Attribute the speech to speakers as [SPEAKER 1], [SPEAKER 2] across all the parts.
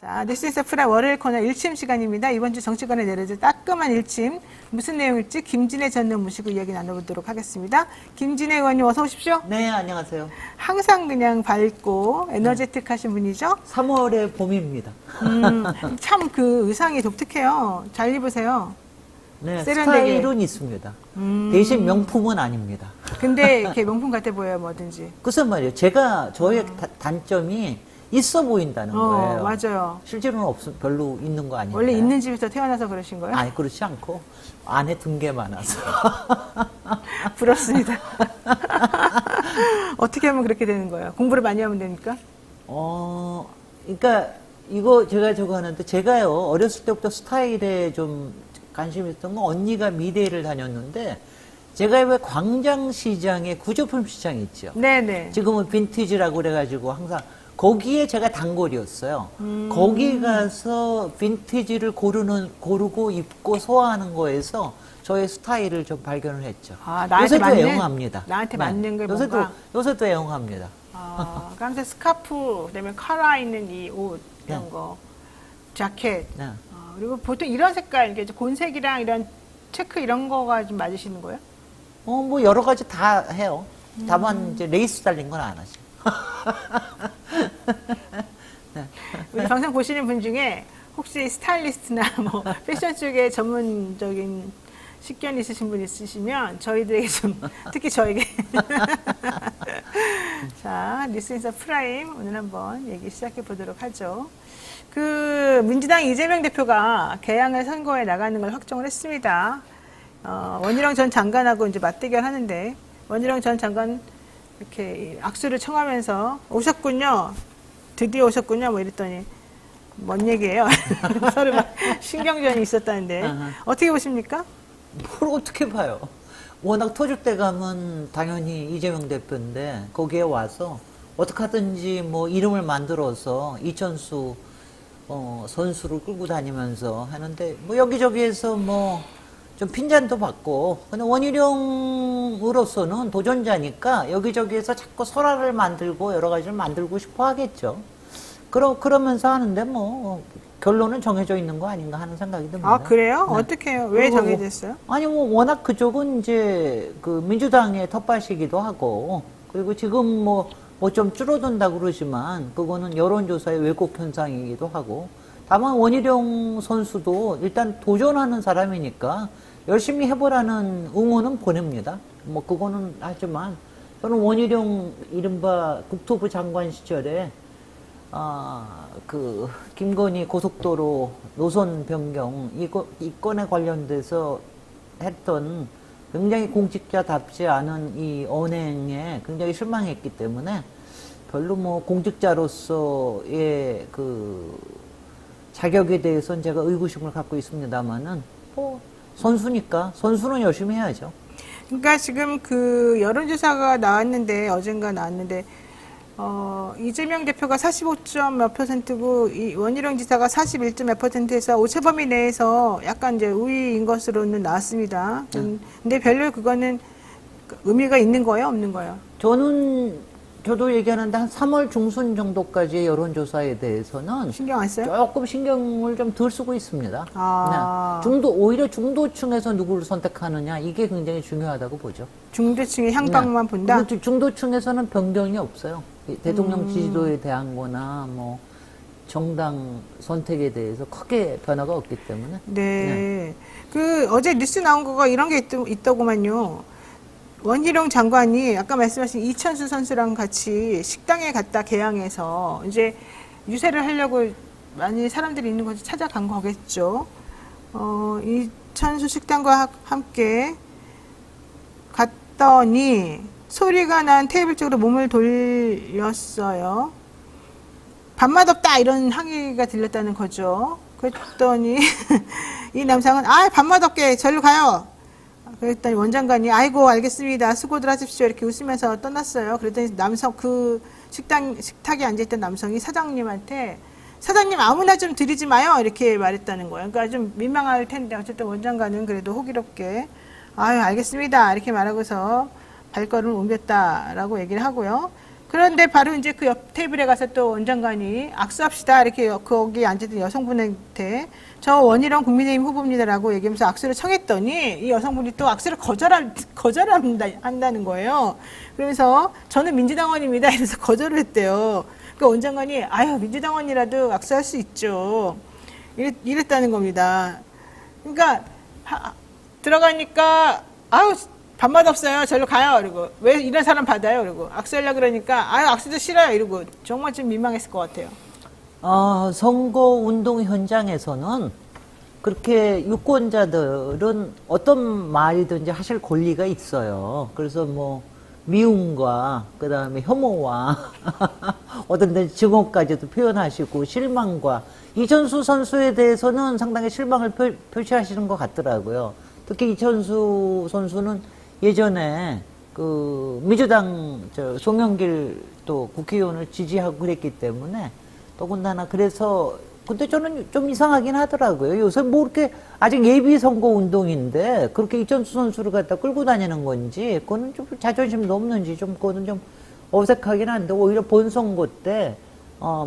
[SPEAKER 1] 자, 뉴스인사 프라 월요일 코너 일침 시간입니다. 이번 주 정치권에 내려질 따끔한 일침, 무슨 내용일지 김진애 전 의원 모시고 이야기 나눠보도록 하겠습니다. 김진애 의원님 어서 오십시오.
[SPEAKER 2] 네, 안녕하세요.
[SPEAKER 1] 항상 그냥 밝고 에너제틱하신 분이죠?
[SPEAKER 2] 3월의 봄입니다.
[SPEAKER 1] 참 그 의상이 독특해요. 잘 입으세요.
[SPEAKER 2] 네,
[SPEAKER 1] 세련되게.
[SPEAKER 2] 스타일은 있습니다. 대신 명품은 아닙니다.
[SPEAKER 1] 근데 이렇게 명품 같아 보여요, 뭐든지.
[SPEAKER 2] 글쎄 말이에요. 저의 단점이 있어 보인다는 거예요.
[SPEAKER 1] 맞아요.
[SPEAKER 2] 실제로는 별로 있는 거 아니에요.
[SPEAKER 1] 원래 있는 집에서 태어나서 그러신 거예요?
[SPEAKER 2] 아니, 그렇지 않고 안에 든 게 많아서.
[SPEAKER 1] 부럽습니다. 어떻게 하면 그렇게 되는 거예요? 공부를 많이 하면 되니까?
[SPEAKER 2] 그러니까 이거 제가 저거 하는데 제가요 어렸을 때부터 스타일에 좀 관심이 있었던 건 언니가 미대를 다녔는데 제가 왜 광장시장에 구조품 시장이 있죠.
[SPEAKER 1] 네네.
[SPEAKER 2] 지금은 빈티지라고 그래가지고 항상 거기에 제가 단골이었어요. 거기 가서 빈티지를 고르고 입고 소화하는 거에서 저의 스타일을 좀 발견을 했죠.
[SPEAKER 1] 아, 나한테
[SPEAKER 2] 요새도
[SPEAKER 1] 맞는?
[SPEAKER 2] 애용합니다.
[SPEAKER 1] 나한테 맞는 게
[SPEAKER 2] 요새도,
[SPEAKER 1] 뭔가?
[SPEAKER 2] 요새도 애용합니다.
[SPEAKER 1] 아, 깜짝 스카프, 그다음에 카라 있는 이 옷, 이런
[SPEAKER 2] 네.
[SPEAKER 1] 거, 자켓.
[SPEAKER 2] 네.
[SPEAKER 1] 그리고 보통 이런 색깔, 이게 곤색이랑 이런 체크 이런 거가 좀 맞으시는 거예요?
[SPEAKER 2] 뭐 여러 가지 다 해요. 다만 이제 레이스 달린 건 안 하죠.
[SPEAKER 1] 우리 방송 보시는 분 중에 혹시 스타일리스트나 뭐 패션 쪽에 전문적인 식견 있으신 분 있으시면 저희들에게 좀 특히 저에게 자, 뉴스인사 프라임 오늘 한번 얘기 시작해 보도록 하죠. 그 민주당 이재명 대표가 개항을 선거에 나가는 걸 확정을 했습니다. 원희룡 전 장관하고 이제 맞대결 하는데 원희룡 전 장관 이렇게 악수를 청하면서 오셨군요. 드디어 오셨군요. 뭐 이랬더니 뭔 얘기예요? 서로 막 신경전이 있었다는데 어떻게 보십니까?
[SPEAKER 2] 뭘 어떻게 봐요? 워낙 터줏대 감은 당연히 이재명 대표인데 거기에 와서 어떻게 하든지 뭐 이름을 만들어서 이천수 선수를 끌고 다니면서 하는데 뭐 여기저기에서 뭐 좀 핀잔도 받고 근데 원희룡으로서는 도전자니까 여기저기에서 자꾸 설화를 만들고 여러 가지를 만들고 싶어 하겠죠. 그러면서 하는데 뭐 결론은 정해져 있는 거 아닌가 하는 생각이 듭니다.
[SPEAKER 1] 아, 그래요?
[SPEAKER 2] 네.
[SPEAKER 1] 어떻게 해요? 왜 정해졌어요?
[SPEAKER 2] 아니 뭐 워낙 그쪽은 이제 그 민주당의 텃밭이기도 하고 그리고 지금 뭐 좀 줄어든다 그러지만 그거는 여론조사의 왜곡 현상이기도 하고 다만 원희룡 선수도 일단 도전하는 사람이니까 열심히 해보라는 응원은 보냅니다. 뭐 그거는 하지만 저는 원희룡 이른바 국토부 장관 시절에 그 김건희 고속도로 노선 변경 이 건에 관련돼서 했던 굉장히 공직자답지 않은 이 언행에 굉장히 실망했기 때문에 별로 뭐 공직자로서의 그 자격에 대해서는 제가 의구심을 갖고 있습니다만은 뭐 선수니까 선수는 열심히 해야죠.
[SPEAKER 1] 그러니까 지금 그 여론조사가 나왔는데 어젠가 나왔는데 이재명 대표가 45점 몇 %고 이 원희룡 지사가 41점 몇 %에서 오차 범위 내에서 약간 이제 우위인 것으로는 나왔습니다. 근데 별로 그거는 의미가 있는 거예요, 없는 거예요?
[SPEAKER 2] 저도 얘기하는데 한 3월 중순 정도까지의 여론조사에 대해서는
[SPEAKER 1] 신경 안 써요?
[SPEAKER 2] 조금 신경을 좀 덜 쓰고 있습니다.
[SPEAKER 1] 아.
[SPEAKER 2] 네. 오히려 중도층에서 누구를 선택하느냐 이게 굉장히 중요하다고 보죠.
[SPEAKER 1] 중도층의 향방만
[SPEAKER 2] 네.
[SPEAKER 1] 본다?
[SPEAKER 2] 그리고 중도층에서는 변경이 없어요. 대통령 지지도에 대한 거나 뭐 정당 선택에 대해서 크게 변화가 없기 때문에.
[SPEAKER 1] 네. 그 어제 뉴스 나온 거가 이런 게 있더구만요. 원희룡 장관이 아까 말씀하신 이천수 선수랑 같이 식당에 갔다 개항해서 이제 유세를 하려고 많이 사람들이 있는 곳에 찾아간 거겠죠. 이천수 식당과 함께 갔더니 소리가 난 테이블 쪽으로 몸을 돌렸어요. 밥맛 없다 이런 항의가 들렸다는 거죠. 그랬더니 이 남성은 밥맛 없게 절로 가요. 그랬더니 원장관이 아이고 알겠습니다. 수고들 하십시오. 이렇게 웃으면서 떠났어요. 그랬더니 그 식탁에 앉아있던 남성이 사장님한테 사장님 아무나 좀 드리지 마요. 이렇게 말했다는 거예요. 그러니까 좀 민망할 텐데 어쨌든 원장관은 그래도 호기롭게 아유 알겠습니다. 이렇게 말하고서 발걸음을 옮겼다라고 얘기를 하고요. 그런데 바로 이제 그 옆 테이블에 가서 또 원장관이 악수합시다 이렇게 거기 앉았던 여성분한테 저 원희룡 국민의힘 후보입니다라고 얘기하면서 악수를 청했더니 이 여성분이 또 악수를 거절한다는 거예요. 그래서 저는 민주당원입니다 이래서 거절을 했대요. 그 원장관이 아유 민주당원이라도 악수할 수 있죠. 이랬다는 겁니다. 그러니까 들어가니까 아유 밥맛 없어요. 절로 가요. 그리고 왜 이런 사람 받아요. 그리고 악수하려고 그러니까 아유 악수도 싫어요. 이러고 정말 좀 민망했을 것 같아요.
[SPEAKER 2] 선거 운동 현장에서는 그렇게 유권자들은 어떤 말이든지 하실 권리가 있어요. 그래서 뭐 미움과 그다음에 혐오와 어떤 데 증오까지도 표현하시고 실망과 이천수 선수에 대해서는 상당히 실망을 표시하시는 것 같더라고요. 특히 이천수 선수는 예전에 그 민주당 송영길 또 국회의원을 지지하고 그랬기 때문에 더군다나 그래서 근데 저는 좀 이상하긴 하더라고요. 요새 뭐 이렇게 아직 예비 선거 운동인데 그렇게 이천수 선수를 갖다 끌고 다니는 건지 그거는 좀 자존심도 없는지 좀 그거는 좀 어색하긴 한데 오히려 본선거 때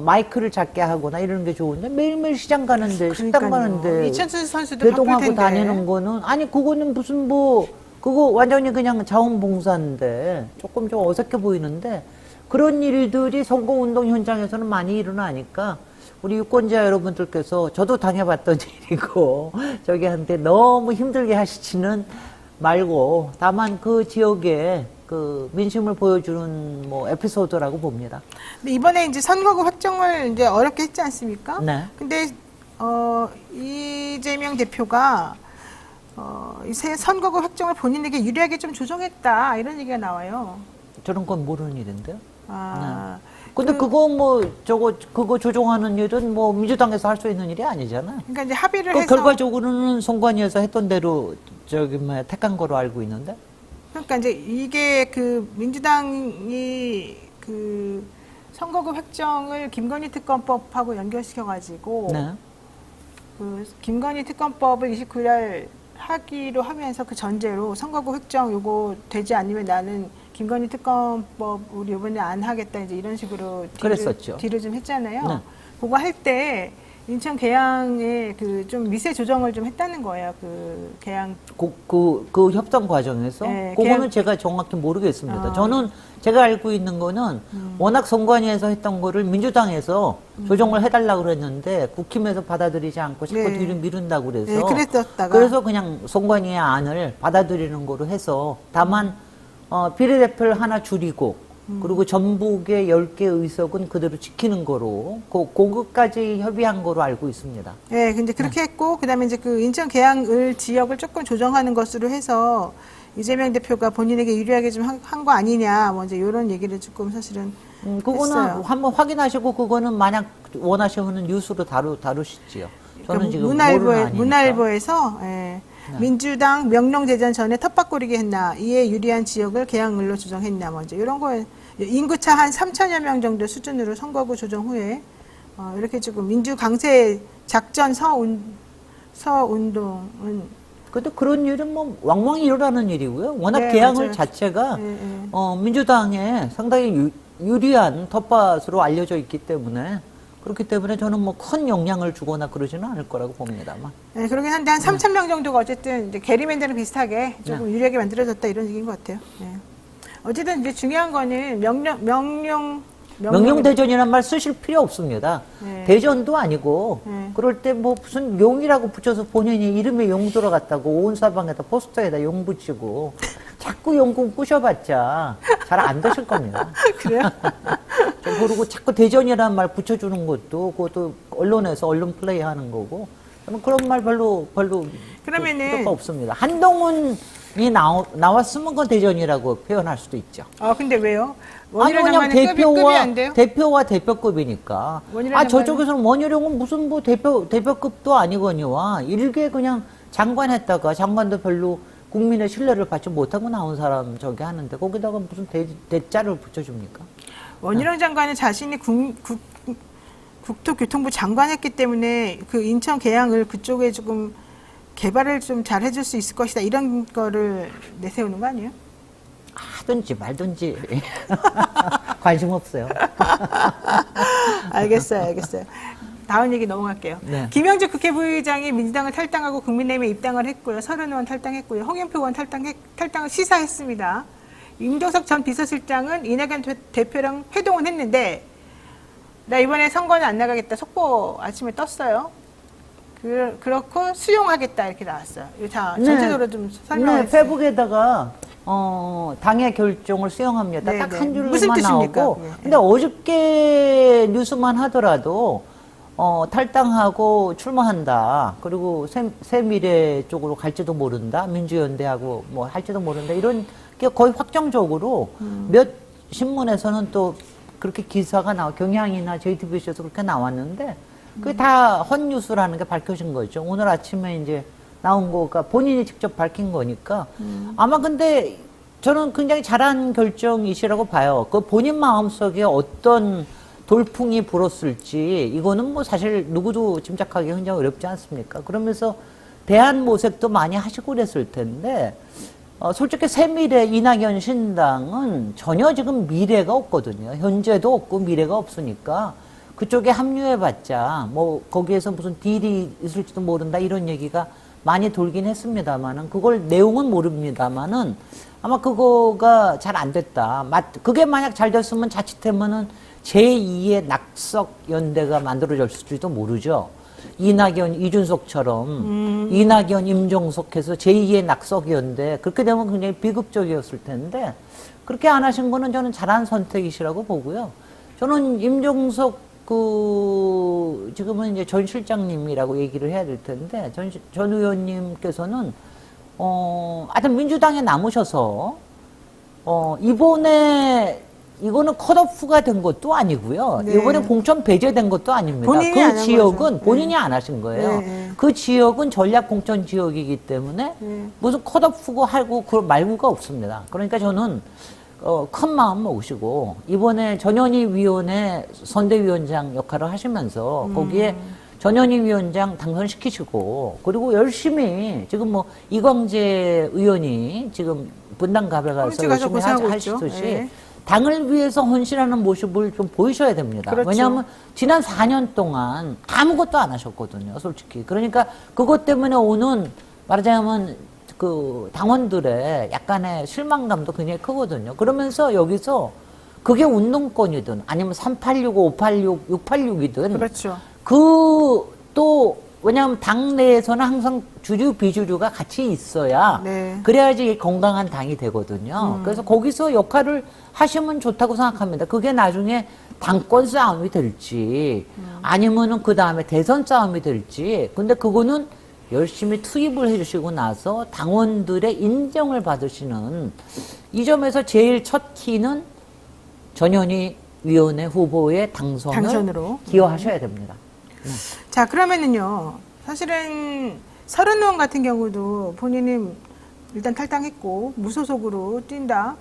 [SPEAKER 2] 마이크를 잡게 하거나 이러는 게 좋은데 매일매일 시장 가는데 식당 가는데
[SPEAKER 1] 이천수 선수도 바쁠
[SPEAKER 2] 대동하고
[SPEAKER 1] 텐데.
[SPEAKER 2] 다니는 거는 아니 그거는 무슨 뭐 그거 완전히 그냥 자원봉사인데 조금 좀 어색해 보이는데 그런 일들이 선거운동 현장에서는 많이 일어나니까 우리 유권자 여러분들께서 저도 당해봤던 일이고 저기한테 너무 힘들게 하시지는 말고 다만 그 지역에 그 민심을 보여주는 뭐 에피소드라고 봅니다.
[SPEAKER 1] 근데 이번에 이제 선거구 확정을 이제 어렵게 했지 않습니까?
[SPEAKER 2] 네.
[SPEAKER 1] 근데 이재명 대표가 이 선거구 확정을 본인에게 유리하게 좀 조정했다 이런 얘기가 나와요.
[SPEAKER 2] 저런 건 모르는 일인데요. 근데
[SPEAKER 1] 그-
[SPEAKER 2] 그거 뭐 그거 조종하는 일은 뭐 민주당에서 할 수 있는 일이 아니잖아.
[SPEAKER 1] 그러니까 이제 합의를
[SPEAKER 2] 그
[SPEAKER 1] 해서
[SPEAKER 2] 결과적으로는 선관위에서 했던 대로 저기 뭐 택한 거로 알고 있는데.
[SPEAKER 1] 그러니까 이제 이게 그 민주당이 그 선거구 확정을 김건희 특검법하고 연결시켜 가지고
[SPEAKER 2] 네.
[SPEAKER 1] 그 김건희 특검법을 29일 하기로 하면서 그 전제로 선거구 획정 요거 되지 않으면 나는 김건희 특검법 우리 이번에 안 하겠다 이제 이런 식으로
[SPEAKER 2] 그랬었죠.
[SPEAKER 1] 딜을 좀 했잖아요.
[SPEAKER 2] 네.
[SPEAKER 1] 그거 할 때 인천 계양에 그 좀 미세 조정을 좀 했다는 거예요. 그 계양
[SPEAKER 2] 그 협상 과정에서
[SPEAKER 1] 네,
[SPEAKER 2] 그거는
[SPEAKER 1] 그냥-
[SPEAKER 2] 제가 정확히 모르겠습니다. 저는 제가 알고 있는 거는 워낙 선관위에서 했던 거를 민주당에서 조정을 해달라고 그랬는데 국힘에서 받아들이지 않고 자꾸
[SPEAKER 1] 네.
[SPEAKER 2] 뒤를 미룬다고 그래서
[SPEAKER 1] 네, 그랬었다가
[SPEAKER 2] 그래서 그냥 선관위의 안을 받아들이는 거로 해서 다만 비례대표를 하나 줄이고 그리고 전북의 10개 의석은 그대로 지키는 거로 그것까지 협의한 거로 알고 있습니다.
[SPEAKER 1] 네, 근데 그렇게 했고 그다음에 이제 그 인천 계양을 지역을 조금 조정하는 것으로 해서 이재명 대표가 본인에게 유리하게 좀 한 거 아니냐, 뭐 이제 이런 얘기를 조금 사실은
[SPEAKER 2] 그거는
[SPEAKER 1] 했어요.
[SPEAKER 2] 한번 확인하시고 그거는 만약 원하시면 뉴스로 다루시지요. 저는 지금 모르는 아니니까.
[SPEAKER 1] 문화일보에서 예, 민주당 명령대전 전에 텃밭거리게 했나, 이에 유리한 지역을 계양을로 조정했나, 뭐 이제 이런 거 인구차 한 3천여 명 정도 수준으로 선거구 조정 후에 이렇게 조금 민주 강세 작전 서운동은
[SPEAKER 2] 근데 그런 일은 뭐 왕왕 일어나는 일이고요. 워낙
[SPEAKER 1] 네,
[SPEAKER 2] 개항을
[SPEAKER 1] 맞아요.
[SPEAKER 2] 자체가
[SPEAKER 1] 예, 예.
[SPEAKER 2] 민주당에 상당히 유리한 텃밭으로 알려져 있기 때문에 그렇기 때문에 저는 뭐 큰 영향을 주거나 그러지는 않을 거라고 봅니다만.
[SPEAKER 1] 네, 그러긴 한데 한 3천 명 정도가 어쨌든 이제 게리맨들랑 비슷하게 조금 유리하게 만들어졌다 이런 얘기인 것 같아요. 네. 어쨌든 이제 중요한 거는
[SPEAKER 2] 명령대전이란 말 쓰실 필요 없습니다.
[SPEAKER 1] 네.
[SPEAKER 2] 대전도 아니고
[SPEAKER 1] 네.
[SPEAKER 2] 그럴 때 뭐 무슨 용이라고 붙여서 본인이 이름에 용 들어갔다고 온 사방에다 포스터에다 용 붙이고 자꾸 용궁 부셔봤자 잘 안 되실 겁니다.
[SPEAKER 1] 그래요?
[SPEAKER 2] 그리고 자꾸 대전이라는 말 붙여주는 것도 그것도 언론에서 언론 플레이 하는 거고 저는 그런 말 별로
[SPEAKER 1] 그러면은-
[SPEAKER 2] 필요가 없습니다. 한동훈이 나왔으면 그건 대전이라고 표현할 수도 있죠.
[SPEAKER 1] 근데 왜요?
[SPEAKER 2] 아니
[SPEAKER 1] 원희룡
[SPEAKER 2] 그냥
[SPEAKER 1] 장관은 급이 안 돼요?
[SPEAKER 2] 대표와 대표급이니까.
[SPEAKER 1] 원희룡
[SPEAKER 2] 저쪽에서는 원희룡은 무슨 뭐 대표급도 아니거니와 일개 그냥 장관 했다가 장관도 별로 국민의 신뢰를 받지 못하고 나온 사람 저기 하는데 거기다가 무슨 대자를 붙여줍니까?
[SPEAKER 1] 원희룡 장관은 자신이 국토교통부 장관했기 때문에 그 인천 계양을 그쪽에 조금 개발을 좀 잘 해줄 수 있을 것이다 이런 거를 내세우는 거 아니에요?
[SPEAKER 2] 하든지 말든지 관심 없어요.
[SPEAKER 1] 알겠어요. 다음 얘기 넘어갈게요.
[SPEAKER 2] 네.
[SPEAKER 1] 김영주 국회 부의장이 민주당을 탈당하고 국민의힘에 입당을 했고요. 서른 의원 탈당했고요. 홍영표 의원 탈당을 시사했습니다. 임종석 전 비서실장은 이낙연 대표랑 회동은 했는데 나 이번에 선거는 안 나가겠다 속보 아침에 떴어요. 그렇고 수용하겠다 이렇게 나왔어요. 자, 전체적으로 좀 설명해 주세요.
[SPEAKER 2] 페북에다가 당의 결정을 수용합니다.
[SPEAKER 1] 네,
[SPEAKER 2] 딱
[SPEAKER 1] 네.
[SPEAKER 2] 한 줄만
[SPEAKER 1] 무슨 뜻입니까?
[SPEAKER 2] 나오고.
[SPEAKER 1] 네.
[SPEAKER 2] 근데 어저께 뉴스만 하더라도 탈당하고 출마한다. 그리고 새미래 쪽으로 갈지도 모른다. 민주연대하고 뭐 할지도 모른다. 이런 게 거의 확정적으로 몇 신문에서는 또 그렇게 기사가 경향이나 JTBC에서 그렇게 나왔는데 그게 다 헛뉴스라는 게 밝혀진 거죠. 오늘 아침에 이제 나온 거가 본인이 직접 밝힌 거니까 아마 근데 저는 굉장히 잘한 결정이시라고 봐요. 그 본인 마음속에 어떤 돌풍이 불었을지 이거는 뭐 사실 누구도 짐작하기 굉장히 어렵지 않습니까? 그러면서 대안 모색도 많이 하시고 그랬을 텐데 솔직히 새미래 이낙연 신당은 전혀 지금 미래가 없거든요. 현재도 없고 미래가 없으니까 그쪽에 합류해봤자 뭐 거기에서 무슨 딜이 있을지도 모른다 이런 얘기가 많이 돌긴 했습니다만은 그걸 내용은 모릅니다만은 아마 그거가 잘 안 됐다. 그게 만약 잘 됐으면 자칫하면은 제2의 낙석 연대가 만들어졌을지도 모르죠. 이낙연, 이준석처럼 이낙연, 임종석 해서 제2의 낙석 연대 그렇게 되면 굉장히 비극적이었을 텐데 그렇게 안 하신 거는 저는 잘한 선택이시라고 보고요. 저는 임종석 지금은 이제 전 실장님이라고 얘기를 해야 될 텐데 전 의원님께서는 하여튼 민주당에 남으셔서 이거는 컷오프가 된 것도 아니고요.
[SPEAKER 1] 네.
[SPEAKER 2] 이번에 공천 배제된 것도 아닙니다.
[SPEAKER 1] 본인이 안
[SPEAKER 2] 그
[SPEAKER 1] 한
[SPEAKER 2] 지역은
[SPEAKER 1] 거죠.
[SPEAKER 2] 본인이
[SPEAKER 1] 네.
[SPEAKER 2] 안 하신 거예요.
[SPEAKER 1] 네.
[SPEAKER 2] 그 지역은 전략 공천 지역이기 때문에 무슨 컷오프고 하고 그 말고가 없습니다. 그러니까 저는 큰 마음 먹으시고 이번에 전현희 위원회 선대위원장 역할을 하시면서 거기에 전현희 위원장 당선시키시고 그리고 열심히 지금 뭐 이광재 의원이 지금 분당갑에 가서 열심히 하시듯이
[SPEAKER 1] 네.
[SPEAKER 2] 당을 위해서 헌신하는 모습을 좀 보이셔야 됩니다.
[SPEAKER 1] 그렇죠.
[SPEAKER 2] 왜냐하면 지난 4년 동안 아무것도 안 하셨거든요, 솔직히. 그러니까 그것 때문에 오는 말하자면 그 당원들의 약간의 실망감도 굉장히 크거든요. 그러면서 여기서 그게 운동권이든 아니면 386, 586, 686이든
[SPEAKER 1] 그렇죠.
[SPEAKER 2] 왜냐하면 당내에서는 항상 주류, 비주류가 같이 있어야
[SPEAKER 1] 네.
[SPEAKER 2] 그래야지 건강한 당이 되거든요. 그래서 거기서 역할을 하시면 좋다고 생각합니다. 그게 나중에 당권 싸움이 될지 아니면은 그 다음에 대선 싸움이 될지 근데 그거는 열심히 투입을 해주시고 나서 당원들의 인정을 받으시는 이 점에서 제일 첫 키는 전현희 위원회 후보의
[SPEAKER 1] 당선으로.
[SPEAKER 2] 기여하셔야 됩니다.
[SPEAKER 1] 자, 그러면은요. 사실은 서른 의원 같은 경우도 본인이 일단 탈당했고 무소속으로 뛴다.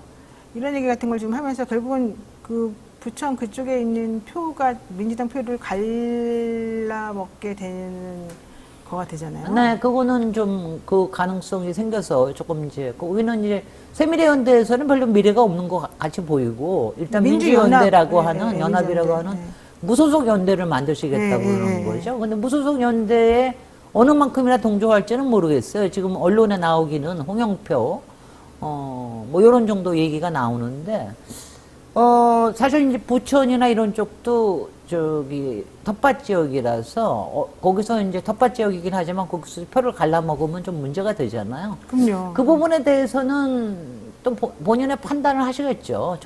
[SPEAKER 1] 이런 얘기 같은 걸 좀 하면서 결국은 그 부천 그쪽에 있는 표가 민주당 표를 갈라먹게 되는 거가 되잖아요.
[SPEAKER 2] 네, 그거는 좀 그 가능성이 생겨서 조금 이제 거기는 이제 새미래연대에서는 별로 미래가 없는 것 같이 보이고 일단 민주연대라고 하는 연합이라고 하는 무소속 연대를 만드시겠다고 그러는 거죠. 근데 무소속 연대에 어느 만큼이나 동조할지는 모르겠어요. 지금 언론에 나오기는 홍영표 뭐 이런 정도 얘기가 나오는데 사실 이제 부천이나 이런 쪽도 저기 텃밭 지역이라서 거기서 이제 텃밭 지역이긴 하지만 거기서 표를 갈라먹으면 좀 문제가 되잖아요.
[SPEAKER 1] 그럼요.
[SPEAKER 2] 그 부분에 대해서는 또 본인의 판단을 하시겠죠.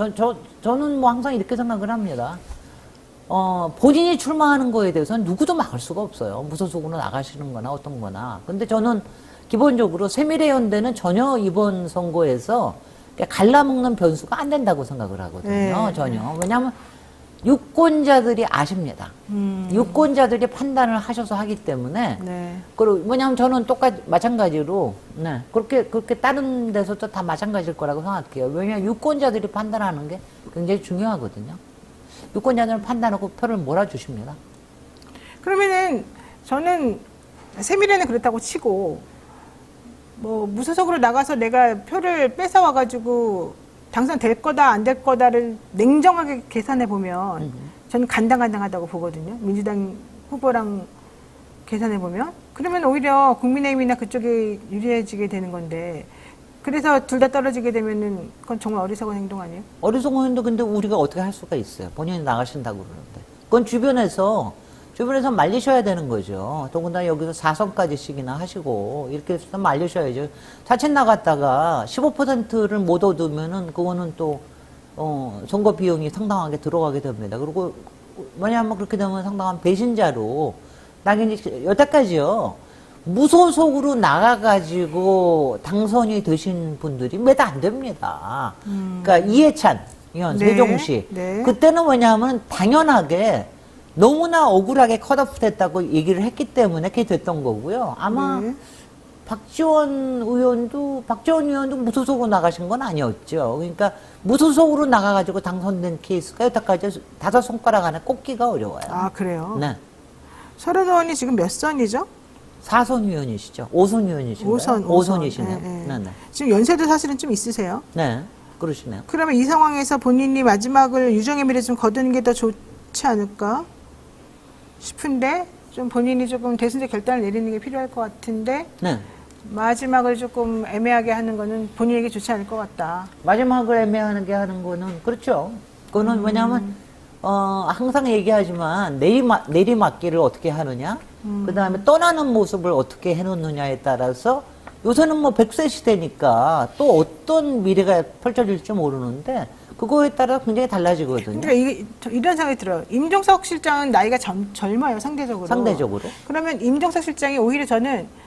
[SPEAKER 2] 저는 뭐 항상 이렇게 생각을 합니다. 본인이 출마하는 거에 대해서는 누구도 막을 수가 없어요. 무소속으로 나가시는 거나 어떤 거나. 근데 저는 기본적으로 새미래연대는 전혀 이번 선거에서 갈라먹는 변수가 안 된다고 생각을 하거든요.
[SPEAKER 1] 네.
[SPEAKER 2] 전혀. 왜냐하면 유권자들이 아십니다. 유권자들이 판단을 하셔서 하기 때문에.
[SPEAKER 1] 네.
[SPEAKER 2] 그리고 뭐냐면 저는 마찬가지로, 네. 그렇게 다른 데서도 다 마찬가지일 거라고 생각해요. 왜냐하면 유권자들이 판단하는 게 굉장히 중요하거든요. 유권자들은 판단하고 표를 몰아주십니다.
[SPEAKER 1] 그러면은 저는 세미래는 그렇다고 치고 뭐 무소속으로 나가서 내가 표를 뺏어와가지고 당선될 거다 안 될 거다를 냉정하게 계산해 보면 저는 간당간당하다고 보거든요. 민주당 후보랑 계산해 보면 그러면 오히려 국민의힘이나 그쪽이 유리해지게 되는 건데 그래서 둘 다 떨어지게 되면은 그건 정말 어리석은 행동 아니에요?
[SPEAKER 2] 어리석은 행동 근데 우리가 어떻게 할 수가 있어요. 본인이 나가신다고 그러는데. 그건 주변에서 말리셔야 되는 거죠. 더군다나 여기서 4선까지씩이나 하시고 이렇게 해서 말리셔야죠. 자칫 나갔다가 15%를 못 얻으면은 그거는 또 선거 비용이 상당하게 들어가게 됩니다. 그리고 왜냐하면 그렇게 되면 상당한 배신자로 나중에 여태까지요. 무소속으로 나가가지고 당선이 되신 분들이 몇 안 됩니다. 그러니까 이해찬 의원,
[SPEAKER 1] 네,
[SPEAKER 2] 세종시.
[SPEAKER 1] 네.
[SPEAKER 2] 그때는 왜냐하면 당연하게 너무나 억울하게 컷오프 됐다고 얘기를 했기 때문에 그게 됐던 거고요. 아마
[SPEAKER 1] 네.
[SPEAKER 2] 박지원 의원도 무소속으로 나가신 건 아니었죠. 그러니까 무소속으로 나가가지고 당선된 케이스가 여태까지 5손가락 안에 꼽기가 어려워요.
[SPEAKER 1] 아 그래요?
[SPEAKER 2] 네.
[SPEAKER 1] 서른 의원이 지금 몇 선이죠?
[SPEAKER 2] 4선 의원이시죠. 5선 의원이신가요? 5선이시네요.
[SPEAKER 1] 네,
[SPEAKER 2] 네, 네.
[SPEAKER 1] 지금 연세도 사실은 좀 있으세요.
[SPEAKER 2] 네, 그러시네요.
[SPEAKER 1] 그러면 이 상황에서 본인이 마지막을 유정의 미래 좀 거두는 게 더 좋지 않을까 싶은데 좀 본인이 조금 대선제 결단을 내리는 게 필요할 것 같은데
[SPEAKER 2] 네.
[SPEAKER 1] 마지막을 조금 애매하게 하는 거는 본인에게 좋지 않을 것 같다.
[SPEAKER 2] 마지막을 애매하게 하는 거는, 그렇죠. 그거는 왜냐하면, 항상 얘기하지만, 내리막기를 어떻게 하느냐, 그 다음에 떠나는 모습을 어떻게 해놓느냐에 따라서, 요새는 뭐 100세 시대니까 또 어떤 미래가 펼쳐질지 모르는데, 그거에 따라 굉장히 달라지거든요.
[SPEAKER 1] 그러니까 이런 생각이 들어요. 임종석 실장은 나이가 젊어요, 상대적으로.
[SPEAKER 2] 상대적으로.
[SPEAKER 1] 그러면 임종석 실장이 오히려 저는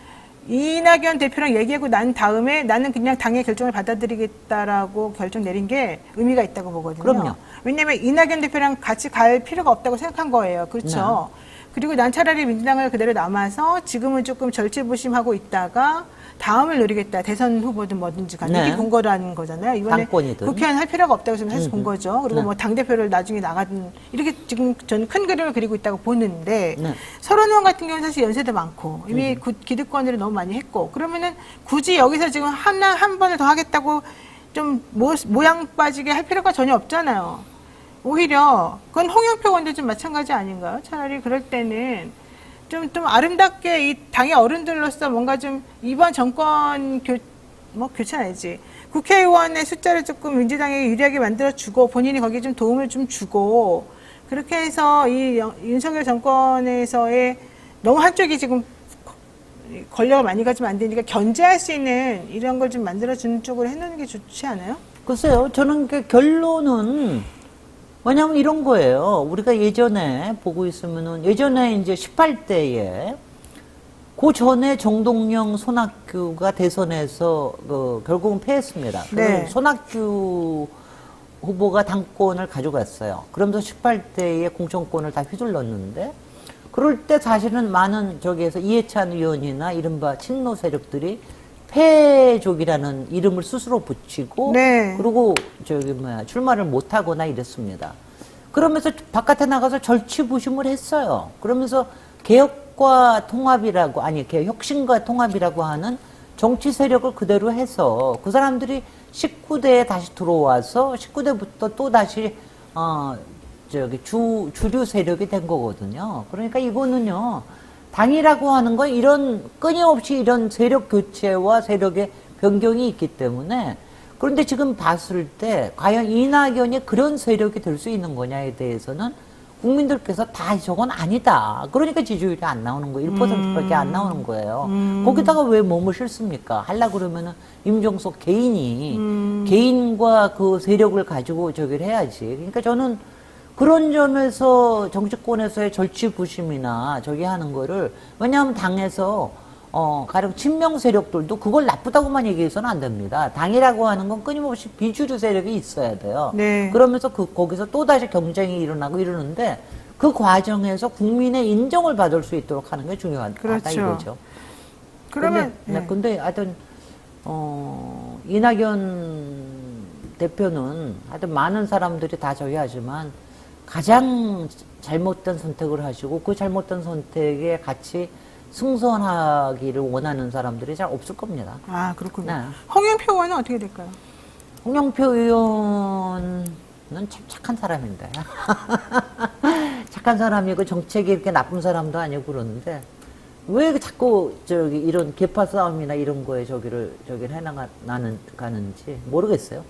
[SPEAKER 1] 이낙연 대표랑 얘기하고 난 다음에 나는 그냥 당의 결정을 받아들이겠다라고 결정 내린 게 의미가 있다고 보거든요.
[SPEAKER 2] 그럼요.
[SPEAKER 1] 왜냐하면 이낙연 대표랑 같이 갈 필요가 없다고 생각한 거예요. 그렇죠. 그리고 난 차라리 민주당을 그대로 남아서 지금은 조금 절체부심하고 있다가 다음을 노리겠다. 대선 후보든 뭐든지 간에
[SPEAKER 2] 네.
[SPEAKER 1] 이렇게 본 거라는 거잖아요. 이번에
[SPEAKER 2] 당권이든.
[SPEAKER 1] 국회의원 할 필요가 없다고 지금 사실 본 거죠. 그리고
[SPEAKER 2] 네.
[SPEAKER 1] 뭐 당대표를 나중에 나가든 이렇게 지금 저는 큰 그림을 그리고 있다고 보는데
[SPEAKER 2] 네.
[SPEAKER 1] 서른 의원 같은 경우는 사실 연세도 많고 이미 기득권을 너무 많이 했고 그러면은 굳이 여기서 지금 한 번을 더 하겠다고 좀 모양 빠지게 할 필요가 전혀 없잖아요. 오히려 그건 홍영표 의원도 좀 마찬가지 아닌가요? 차라리 그럴 때는 좀 아름답게 이 당의 어른들로서 뭔가 좀 이번 정권 교체는 아니지. 국회의원의 숫자를 조금 민주당에 유리하게 만들어주고 본인이 거기에 좀 도움을 좀 주고 그렇게 해서 이 윤석열 정권에서의 너무 한쪽이 지금 권력을 많이 가지면 안 되니까 견제할 수 있는 이런 걸 좀 만들어주는 쪽으로 해놓는 게 좋지 않아요?
[SPEAKER 2] 글쎄요, 저는 그 결론은 왜냐하면 이런 거예요. 우리가 예전에 보고 있으면은 예전에 이제 18대에 그 전에 정동영, 손학규가 대선에서 결국은 패했습니다.
[SPEAKER 1] 네.
[SPEAKER 2] 손학규 후보가 당권을 가져갔어요. 그러면서 18대의 공천권을 다 휘둘렀는데 그럴 때 사실은 많은 저기에서 이해찬 의원이나 이른바 친노 세력들이 패족이라는 이름을 스스로 붙이고
[SPEAKER 1] 네.
[SPEAKER 2] 그리고 출마를 못하거나 이랬습니다. 그러면서 바깥에 나가서 절치부심을 했어요. 그러면서 개혁과 통합이라고 혁신과 통합이라고 하는 정치 세력을 그대로 해서 그 사람들이 19대에 다시 들어와서 19대부터 또 다시 주류 세력이 된 거거든요. 그러니까 이거는요. 당이라고 하는 건 이런 끊임없이 이런 세력 교체와 세력의 변경이 있기 때문에 그런데 지금 봤을 때 과연 이낙연이 그런 세력이 될 수 있는 거냐에 대해서는 국민들께서 다 저건 아니다. 그러니까 지지율이 안 나오는 거예요. 1%밖에 안 나오는 거예요. 거기다가 왜 몸을 실습니까? 하려고 그러면은 임종석 개인과 그 세력을 가지고 저기를 해야지. 그러니까 저는 그런 점에서 정치권에서의 절치부심이나 저기 하는 거를 왜냐하면 당에서 가령 친명 세력들도 그걸 나쁘다고만 얘기해서는 안 됩니다. 당이라고 하는 건 끊임없이 비주류 세력이 있어야 돼요.
[SPEAKER 1] 네.
[SPEAKER 2] 그러면서 거기서 또다시 경쟁이 일어나고 이러는데 그 과정에서 국민의 인정을 받을 수 있도록 하는 게 중요하다
[SPEAKER 1] 그렇죠.
[SPEAKER 2] 이거죠.
[SPEAKER 1] 그러면
[SPEAKER 2] 근데 하여튼 이낙연 대표는 하여튼 많은 사람들이 다 저기 하지만 가장 잘못된 선택을 하시고 그 잘못된 선택에 같이 승선하기를 원하는 사람들이 잘 없을 겁니다.
[SPEAKER 1] 아 그렇군요.
[SPEAKER 2] 네.
[SPEAKER 1] 홍영표 의원은 어떻게 될까요?
[SPEAKER 2] 홍영표 의원은 참 착한 사람인데. 착한 사람이고 정책이 이렇게 나쁜 사람도 아니고 그러는데 왜 자꾸 이런 계파 싸움이나 이런 거에 저기를 가는지 모르겠어요.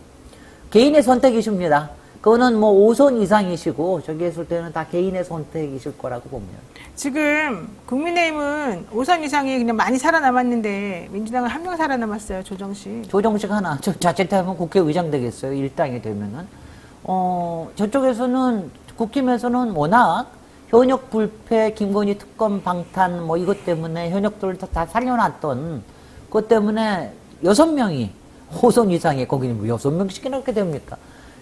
[SPEAKER 2] 개인의 선택이십니다. 그거는 뭐 5선 이상이시고 저기 했을 때는 다 개인의 선택이실 거라고 봅니다.
[SPEAKER 1] 지금 국민의힘은 5선 이상이 그냥 많이 살아남았는데 민주당은 한 명 살아남았어요. 조정식.
[SPEAKER 2] 조정식 하나 자칫하면 국회의장 되겠어요. 일당이 되면은. 저쪽에서는 국힘에서는 워낙 현역 불패, 김건희 특검 방탄 뭐 이것 때문에 현역들을 다 살려놨던 그것 때문에 6명이 5선 이상에 거기는 뭐 6명씩이나 그렇게 됩니까?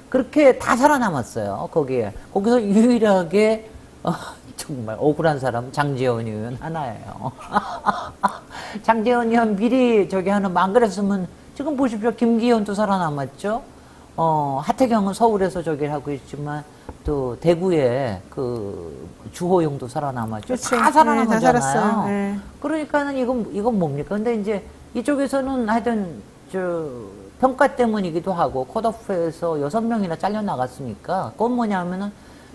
[SPEAKER 2] 그렇게 다 살아남았어요. 거기서 유일하게 정말 억울한 사람 장제원 의원 하나예요. 장제원 의원 미리 저기 안 그랬으면 지금 보십시오. 김기현도 살아남았죠. 하태경은 서울에서 저기를 하고 있지만 또 대구에 그 주호영도 살아남았죠.
[SPEAKER 1] 그치.
[SPEAKER 2] 다 살아남았잖아요.
[SPEAKER 1] 네, 다 살았어요. 네.
[SPEAKER 2] 그러니까는 이건 뭡니까? 근데 이제 이쪽에서는 하여튼 평가 때문이기도 하고 컷오프에서 6명이나 잘려나갔으니까 그건 뭐냐면은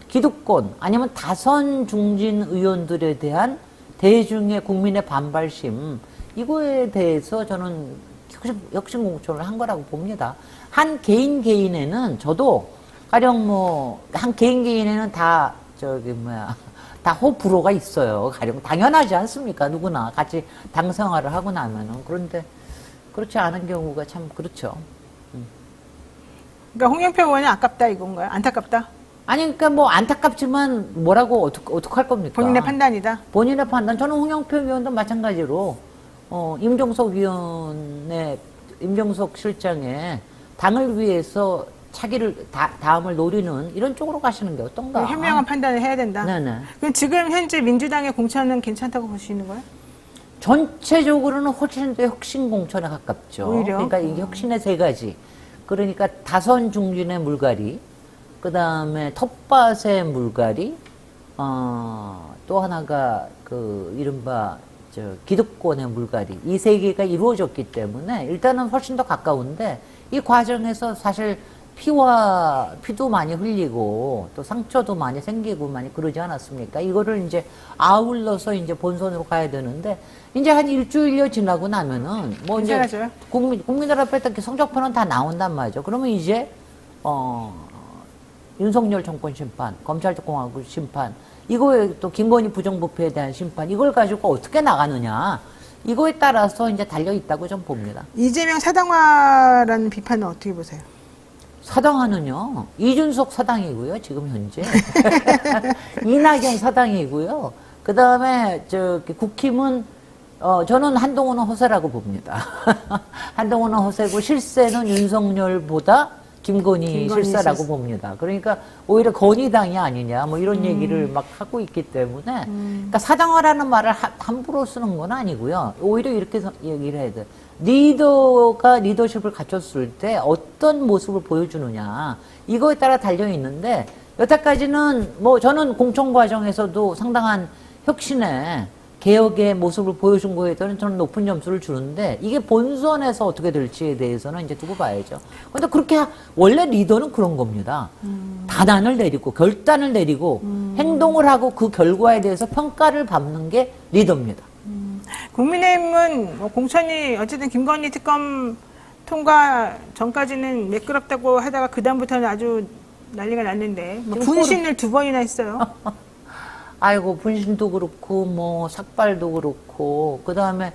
[SPEAKER 2] 기득권 아니면 다선 중진 의원들에 대한 대중의 국민의 반발심 이거에 대해서 저는 혁신 공천을 한 거라고 봅니다. 한 개인에는 저도 가령 한 개인에는 다 다 호불호가 있어요. 가령 당연하지 않습니까? 누구나 같이 당 생활을 하고 나면은. 그런데 그렇지 않은 경우가 참 그렇죠.
[SPEAKER 1] 그러니까 홍영표 의원이 아깝다 이건가요? 안타깝다?
[SPEAKER 2] 아니 그러니까 안타깝지만 뭐라고 어떡할 겁니까?
[SPEAKER 1] 본인의 판단이다?
[SPEAKER 2] 본인의 판단. 저는 홍영표 의원도 마찬가지로 임종석 실장의 당을 위해서 차기를 다음을 노리는 이런 쪽으로 가시는 게 어떤가?
[SPEAKER 1] 현명한 판단을 해야 된다.
[SPEAKER 2] 네네.
[SPEAKER 1] 그럼 지금 현재 민주당의 공천은 괜찮다고 보시는 거예요?
[SPEAKER 2] 전체적으로는 훨씬 더 혁신 공천에 가깝죠.
[SPEAKER 1] 오히려?
[SPEAKER 2] 그러니까 이게 혁신의 3가지. 그러니까 다선 중진의 물갈이, 그 다음에 텃밭의 물갈이, 또 하나가 이른바 기득권의 물갈이. 이 3개가 이루어졌기 때문에 일단은 훨씬 더 가까운데 이 과정에서 사실 피도 많이 흘리고 또 상처도 많이 생기고 많이 그러지 않았습니까? 이거를 이제 아울러서 이제 본선으로 가야 되는데 이제 한 일주일여 지나고 나면은 이제 국민들 앞에 딱 성적표는 다 나온단 말이죠. 그러면 이제 윤석열 정권 심판, 검찰공화국 심판, 이거에 또 김건희 부정부패에 대한 심판 이걸 가지고 어떻게 나가느냐 이거에 따라서 이제 달려 있다고 좀 봅니다.
[SPEAKER 1] 이재명 사당화라는 비판은 어떻게 보세요?
[SPEAKER 2] 사당화는요, 이준석 사당이고요, 지금 현재. 이낙연 사당이고요. 그 다음에, 국힘은, 저는 한동훈은 허세라고 봅니다. 한동훈은 허세고, 실세는 윤석열보다 김건희 실세라고 봅니다. 그러니까, 오히려 건의당이 아니냐, 뭐 이런 얘기를 막 하고 있기 때문에, 그러니까 사당화라는 말을 함부로 쓰는 건 아니고요. 오히려 이렇게 얘기를 해야 돼. 리더가 리더십을 갖췄을 때 어떤 모습을 보여주느냐 이거에 따라 달려 있는데 여태까지는 저는 공천 과정에서도 상당한 혁신의 개혁의 모습을 보여준 거에 대해서는 저는 높은 점수를 주는데 이게 본선에서 어떻게 될지에 대해서는 이제 두고 봐야죠. 근데 그렇게 원래 리더는 그런 겁니다. 단안을 내리고 결단을 내리고 행동을 하고 그 결과에 대해서 평가를 받는 게 리더입니다.
[SPEAKER 1] 국민의힘은 공천이 어쨌든 김건희 특검 통과 전까지는 매끄럽다고 하다가 그 다음부터는 아주 난리가 났는데 분신을 2번이나 했어요.
[SPEAKER 2] 아이고 분신도 그렇고 삭발도 그렇고 그 다음에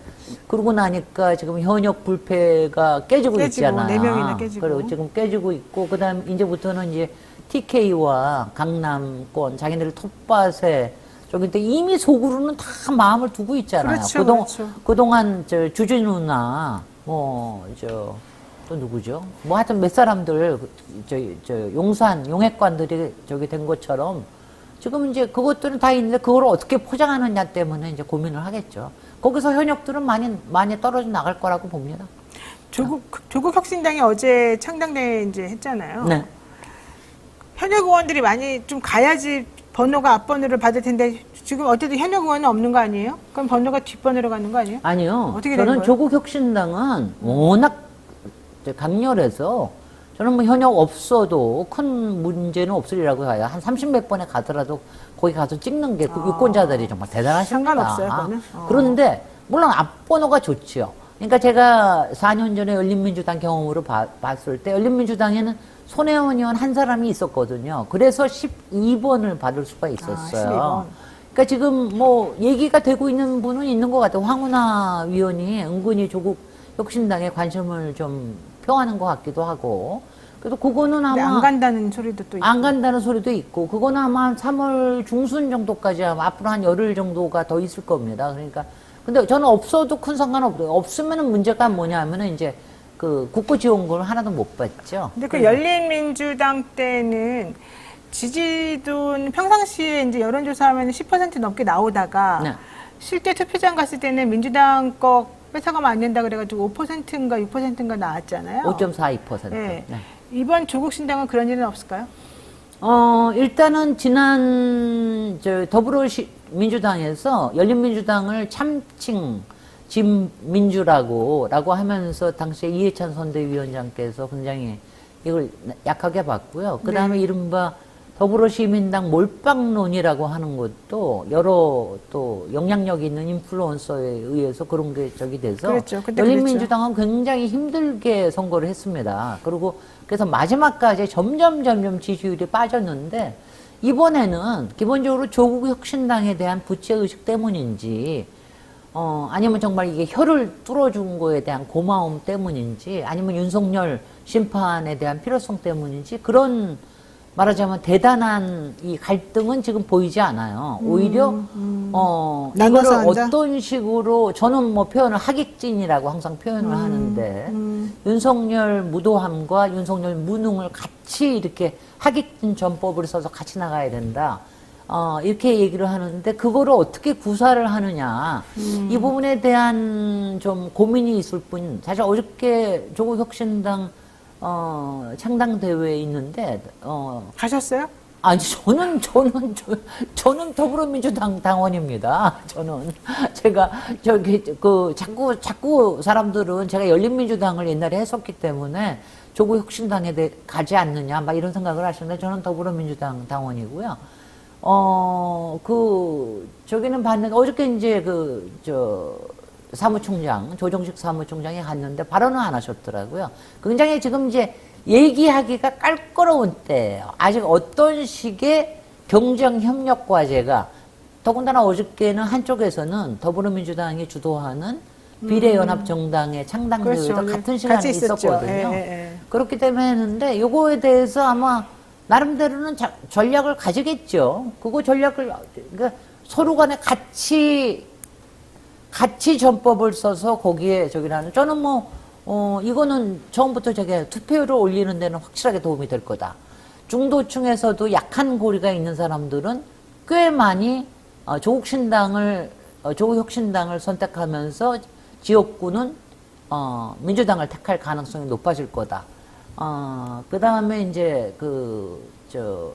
[SPEAKER 2] 그러고 나니까 지금 현역 불패가 깨지고 있잖아요.
[SPEAKER 1] 4명이나 깨지고.
[SPEAKER 2] 그리고 지금 깨지고 있고 그 다음 이제부터는 이제 TK와 강남권 자기네들 텃밭에 근데 이미 속으로는 다 마음을 두고 있잖아요.
[SPEAKER 1] 그렇죠.
[SPEAKER 2] 그동안 주진우나 또 누구죠? 하여튼 몇 사람들 용액관들이 된 것처럼 지금 이제 그것들은 다 있는데 그걸 어떻게 포장하느냐 때문에 이제 고민을 하겠죠. 거기서 현역들은 많이 떨어져 나갈 거라고 봅니다.
[SPEAKER 1] 조국 혁신당이 어제 창당대 이제 했잖아요.
[SPEAKER 2] 네.
[SPEAKER 1] 현역 의원들이 많이 좀 가야지 번호가 앞번호를 받을 텐데 지금 어쨌든 현역 의원은 없는 거 아니에요? 그럼 번호가 뒷번호로 가는 거 아니에요?
[SPEAKER 2] 아니요.
[SPEAKER 1] 어떻게
[SPEAKER 2] 저는
[SPEAKER 1] 거예요?
[SPEAKER 2] 조국 혁신당은 워낙 강렬해서 저는 뭐 현역 없어도 큰 문제는 없으리라고 봐요. 한 30몇 번에 가더라도 거기 가서 찍는 게 그 유권자들이 정말 대단하십니다.
[SPEAKER 1] 상관없어요, 그거는?
[SPEAKER 2] 그런데 물론 앞번호가 좋지요. 그러니까 제가 4년 전에 열린민주당 경험으로 봤을 때 열린민주당에는 손혜원 의원 한 사람이 있었거든요. 그래서 12번을 받을 수가 있었어요.
[SPEAKER 1] 12번.
[SPEAKER 2] 그러니까 지금 뭐 얘기가 되고 있는 분은 있는 것 같아요. 황운하 위원이 은근히 조국 혁신당에 관심을 좀 표하는 것 같기도 하고. 그래서 그거는
[SPEAKER 1] 근데
[SPEAKER 2] 아마
[SPEAKER 1] 안 간다는 소리도 또 있고.
[SPEAKER 2] 안 간다는 소리도 있고, 그거는 아마 한 3월 중순 정도까지 아마 앞으로 한 열흘 정도가 더 있을 겁니다. 그러니까 근데 저는 없어도 큰 상관없어요. 없으면은 문제가 뭐냐면은 이제 그 국고 지원금을 하나도 못 받죠.
[SPEAKER 1] 근데 그 열린민주당 때는 지지도는 평상시에 이제 여론조사하면 10% 넘게 나오다가
[SPEAKER 2] 네.
[SPEAKER 1] 실제 투표장 갔을 때는 민주당 거 뺏어가면 안 된다 그래가지고 5%인가 6%인가 나왔잖아요.
[SPEAKER 2] 5.42%.
[SPEAKER 1] 네.
[SPEAKER 2] 네.
[SPEAKER 1] 이번 조국 신당은 그런 일은 없을까요?
[SPEAKER 2] 일단은 지난 더불어민주당에서 열린민주당을 참칭 진민주라고 하면서 당시에 이해찬 선대위원장께서 굉장히 이걸 약하게 봤고요. 그 다음에
[SPEAKER 1] 네.
[SPEAKER 2] 이른바 더불어시민당 몰빵론이라고 하는 것도 여러 또 영향력 있는 인플루언서에 의해서 그런 게 저기 돼서
[SPEAKER 1] 그랬죠. 그때
[SPEAKER 2] 열린민주당은 굉장히 힘들게 선거를 했습니다. 그리고 그래서 마지막까지 점점 지지율이 빠졌는데 이번에는 기본적으로 조국 혁신당에 대한 부채의식 때문인지 아니면 정말 이게 혀를 뚫어준 거에 대한 고마움 때문인지 아니면 윤석열 심판에 대한 필요성 때문인지 그런 말하자면 대단한 이 갈등은 지금 보이지 않아요. 오히려
[SPEAKER 1] 나눠서
[SPEAKER 2] 이거를
[SPEAKER 1] 앉아?
[SPEAKER 2] 어떤 식으로 저는 뭐 표현을 하객진이라고 항상 표현을 하는데 윤석열 무도함과 윤석열 무능을 같이 이렇게 하객진 전법을 써서 같이 나가야 된다. 이렇게 얘기를 하는데 그거를 어떻게 구사를 하느냐 이 부분에 대한 좀 고민이 있을 뿐 사실 어저께 조국 혁신당 창당 대회에 있는데
[SPEAKER 1] 가셨어요?
[SPEAKER 2] 아니 저는 더불어민주당 당원입니다. 저는 제가 저기 그 자꾸 사람들은 제가 열린민주당을 옛날에 했었기 때문에 조국 혁신당에 가지 않느냐 막 이런 생각을 하시는데 저는 더불어민주당 당원이고요. 저기는 봤는데 어저께 이제 사무총장, 조정식 사무총장이 갔는데 발언을 안 하셨더라고요. 굉장히 지금 이제 얘기하기가 깔거로운 때예요. 아직 어떤 식의 경정협력 과제가 더군다나 어저께는 한쪽에서는 더불어민주당이 주도하는 비례연합정당의 창당대회도
[SPEAKER 1] 그렇죠.
[SPEAKER 2] 같은 시간에
[SPEAKER 1] 같이 있었죠.
[SPEAKER 2] 있었거든요.
[SPEAKER 1] 예.
[SPEAKER 2] 그렇기 때문에 했는데 요거에 대해서 아마 나름대로는 전략을 가지겠죠. 그거 전략을 그러니까 서로 간에 같이 전법을 써서 거기에 저기라는 저는 이거는 처음부터 저게 투표율을 올리는 데는 확실하게 도움이 될 거다. 중도층에서도 약한 고리가 있는 사람들은 꽤 많이 조국 혁신당을 선택하면서 지역구는 민주당을 택할 가능성이 높아질 거다. 그 다음에 이제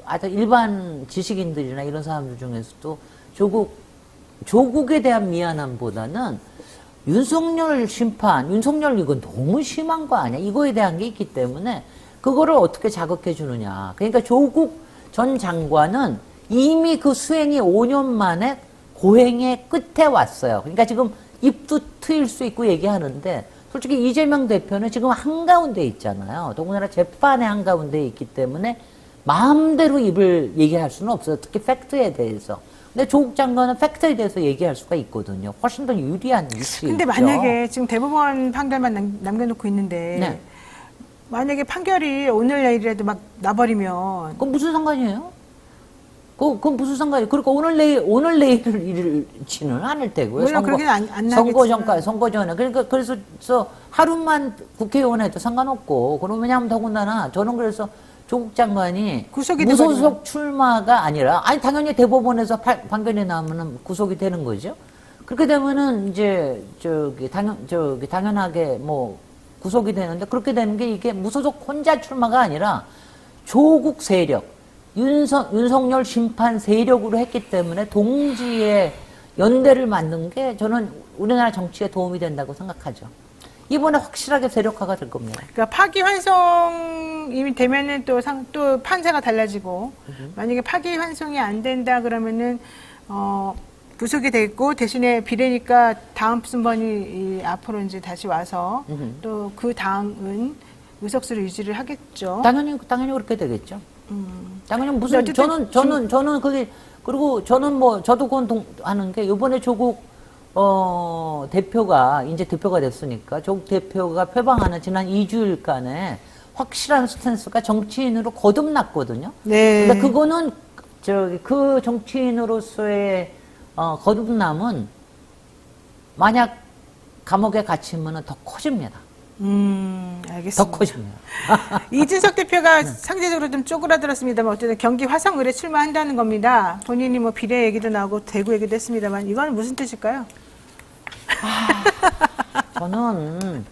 [SPEAKER 2] 하여튼 일반 지식인들이나 이런 사람들 중에서도 조국에 대한 미안함보다는 윤석열 이건 너무 심한 거 아니야? 이거에 대한 게 있기 때문에 그거를 어떻게 자극해 주느냐. 그러니까 조국 전 장관은 이미 그 수행이 5년 만에 고행의 끝에 왔어요. 그러니까 지금 입도 트일 수 있고 얘기하는데 솔직히 이재명 대표는 지금 한가운데 있잖아요. 더군다나 재판의 한가운데 있기 때문에 마음대로 입을 얘기할 수는 없어요. 특히 팩트에 대해서. 근데 조국 장관은 팩트에 대해서 얘기할 수가 있거든요. 훨씬 더 유리한 위치에
[SPEAKER 1] 근데
[SPEAKER 2] 있죠.
[SPEAKER 1] 만약에 지금 대법원 판결만 남겨놓고 있는데
[SPEAKER 2] 네.
[SPEAKER 1] 만약에 판결이 오늘 내일이라도 막 나버리면
[SPEAKER 2] 그건 무슨 상관이에요? 그건 무슨 상관이에요? 그러니까 오늘 내일을 이르지는 않을 테고요.
[SPEAKER 1] 물론 그렇게는 안
[SPEAKER 2] 선거
[SPEAKER 1] 나겠지만.
[SPEAKER 2] 전까지, 선거 전에. 그러니까 그래서 하루만 국회의원 해도 상관없고, 그러면 왜냐하면 더군다나 저는 그래서 조국 장관이
[SPEAKER 1] 구속이
[SPEAKER 2] 무소속
[SPEAKER 1] 돼버리면.
[SPEAKER 2] 출마가 아니라, 아니 당연히 대법원에서 판결이 나오면은 구속이 되는 거죠. 그렇게 되면은 이제 당연하게 뭐 구속이 되는데 그렇게 되는 게 이게 무소속 혼자 출마가 아니라 조국 세력, 윤석열 심판 세력으로 했기 때문에 동지의 연대를 만든 게 저는 우리나라 정치에 도움이 된다고 생각하죠. 이번에 확실하게 세력화가 될 겁니다.
[SPEAKER 1] 그러니까 파기환송이 되면은 또 판세가 달라지고 만약에 파기환송이 안 된다 그러면은 부속이 됐고 대신에 비례니까 다음 순번이 앞으로 이제 다시 와서 또 그 다음은 의석수를 유지를 하겠죠.
[SPEAKER 2] 당연히 그렇게 되겠죠. 당연히 무슨 저는 그게 그리고 저는 뭐 저도 그건 하는 게 이번에 조국 대표가 이제 대표가 됐으니까 조국 대표가 표방하는 지난 2주일간의 확실한 스탠스가 정치인으로 거듭났거든요.
[SPEAKER 1] 네.
[SPEAKER 2] 근데 그거는 그 정치인으로서의 거듭남은 만약 감옥에 갇히면 더 커집니다.
[SPEAKER 1] 알겠습니다.
[SPEAKER 2] 더 커집니다.
[SPEAKER 1] 이준석 대표가 상대적으로 좀 쪼그라들었습니다만 어쨌든 경기 화성을에 출마한다는 겁니다. 본인이 뭐 비례 얘기도 나오고 대구 얘기도 했습니다만 이건 무슨 뜻일까요?
[SPEAKER 2] 저는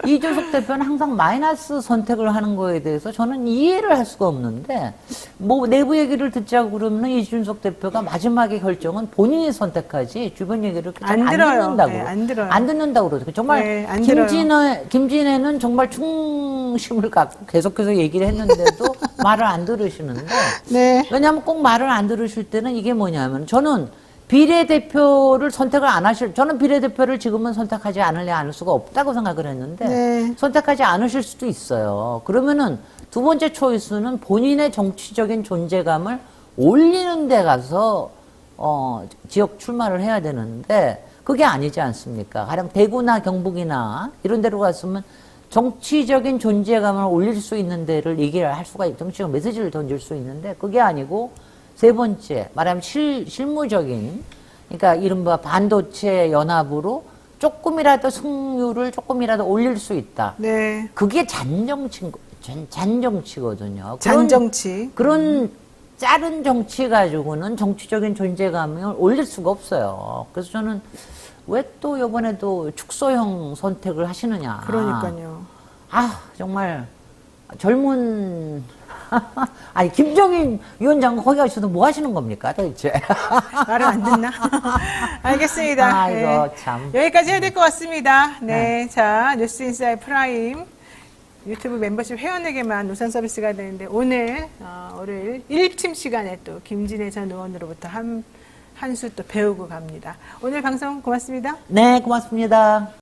[SPEAKER 2] 이준석 대표는 항상 마이너스 선택을 하는 거에 대해서 저는 이해를 할 수가 없는데 뭐 내부 얘기를 듣자고 그러면 이준석 대표가 마지막에 결정은 본인이 선택하지 주변 얘기를 안 듣는다고.
[SPEAKER 1] 네, 안 들어요.
[SPEAKER 2] 안 듣는다고 그러죠. 정말
[SPEAKER 1] 네, 안
[SPEAKER 2] 김진애는 정말 충심을 갖고 계속해서 얘기를 했는데도 말을 안 들으시는데
[SPEAKER 1] 네.
[SPEAKER 2] 왜냐하면 꼭 말을 안 들으실 때는 이게 뭐냐면 저는 비례대표를 선택을 안 저는 비례대표를 지금은 선택하지 않을 수가 없다고 생각을 했는데,
[SPEAKER 1] 네.
[SPEAKER 2] 선택하지 않으실 수도 있어요. 그러면은 두 번째 초이스는 본인의 정치적인 존재감을 올리는 데 가서, 지역 출마를 해야 되는데, 그게 아니지 않습니까? 가령 대구나 경북이나 이런 데로 갔으면 정치적인 존재감을 올릴 수 있는 데를 얘기를 할 수가 있고, 정치적 메시지를 던질 수 있는데, 그게 아니고, 세 번째, 말하면 실무적인, 그러니까 이른바 반도체 연합으로 조금이라도 승률을 조금이라도 올릴 수 있다.
[SPEAKER 1] 네.
[SPEAKER 2] 그게 잔정치거든요.
[SPEAKER 1] 잔정치.
[SPEAKER 2] 그런 짜른 정치 가지고는 정치적인 존재감을 올릴 수가 없어요. 그래서 저는 왜 또 이번에도 축소형 선택을 하시느냐.
[SPEAKER 1] 그러니까요.
[SPEAKER 2] 정말 젊은 아니 김정인 위원장 거기 가셔도 뭐 하시는 겁니까 도대체?
[SPEAKER 1] 말을 안 듣나? 알겠습니다.
[SPEAKER 2] 아이고
[SPEAKER 1] 네.
[SPEAKER 2] 참.
[SPEAKER 1] 여기까지 해야 될 것 같습니다. 네. 자, 뉴스인사이드 프라임 유튜브 멤버십 회원에게만 우선 서비스가 되는데 오늘 월요일 1침 시간에 또 김진애 전 의원으로부터 한 수 또 배우고 갑니다. 오늘 방송 고맙습니다.
[SPEAKER 2] 네, 고맙습니다.